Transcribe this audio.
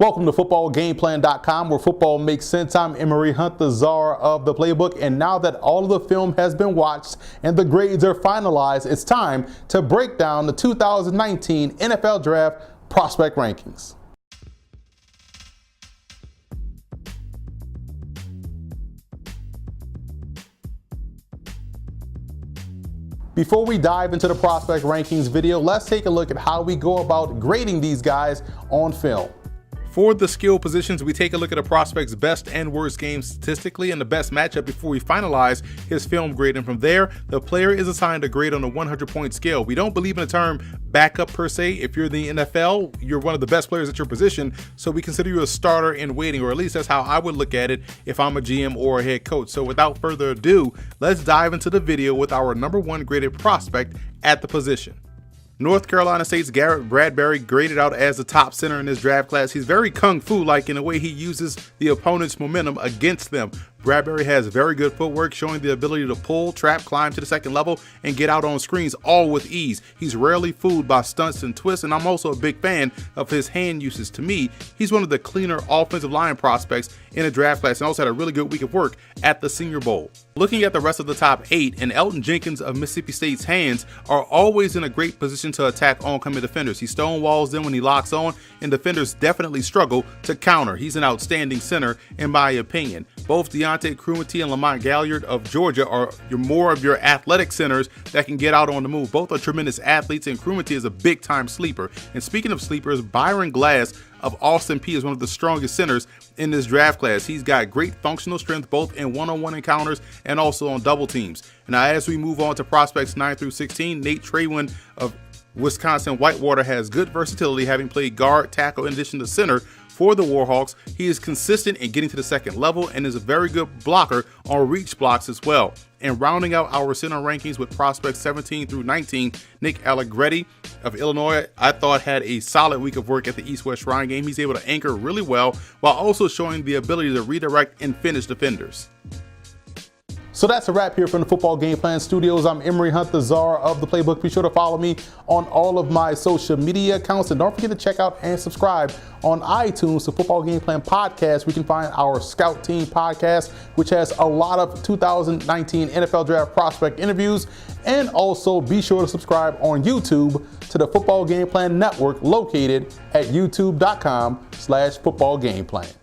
Welcome to footballgameplan.com, where football makes sense. I'm Emory Hunt, the czar of the playbook, and now that all of the film has been watched and the grades are finalized, it's time to break down the 2019 NFL Draft prospect rankings. Before we dive into the prospect rankings video, let's take a look at how we go about grading these guys on film. For the skill positions, we take a look at a prospect's best and worst games statistically and the best matchup before we finalize his film grade. And from there, the player is assigned a grade on a 100-point scale. We don't believe in the term backup per se. If you're in the NFL, you're one of the best players at your position, so we consider you a starter in waiting, or at least that's how I would look at it if I'm a GM or a head coach. So without further ado, let's dive into the video with our number 1 graded prospect at the position. North Carolina State's Gerrit Bradbury graded out as the top center in this draft class. He's very kung fu-like in the way he uses the opponent's momentum against them. Bradbury has very good footwork, showing the ability to pull, trap, climb to the second level, and get out on screens all with ease. He's rarely fooled by stunts and twists, and I'm also a big fan of his hand usage. To me, he's one of the cleaner offensive line prospects in a draft class, and also had a really good week of work at the Senior Bowl. Looking at the rest of the top 8, and Elton Jenkins of Mississippi State's hands are always in a great position to attack oncoming defenders. He stonewalls them when he locks on, and defenders definitely struggle to counter. He's an outstanding center, in my opinion. Both Deontay Crumity and Lamont Galliard of Georgia are more of your athletic centers that can get out on the move. Both are tremendous athletes, and Crumity is a big-time sleeper. And speaking of sleepers, Byron Glass of Austin Peay is one of the strongest centers in this draft class. He's got great functional strength both in one-on-one encounters and also on double teams. Now, as we move on to prospects 9 through 16, Nate Traywin of Wisconsin Whitewater has good versatility, having played guard, tackle, in addition to center for the Warhawks. He is consistent in getting to the second level and is a very good blocker on reach blocks as well. And rounding out our center rankings with prospects 17 through 19, Nick Allegretti of Illinois, I thought had a solid week of work at the East-West Shrine game. He's able to anchor really well while also showing the ability to redirect and finish defenders. So that's a wrap here from the Football Game Plan Studios. I'm Emory Hunt, the czar of the playbook. Be sure to follow me on all of my social media accounts. And don't forget to check out and subscribe on iTunes to Football Game Plan Podcast. We can find our Scout Team podcast, which has a lot of 2019 NFL Draft prospect interviews. And also be sure to subscribe on YouTube to the Football Game Plan Network, located at youtube.com/footballgameplan.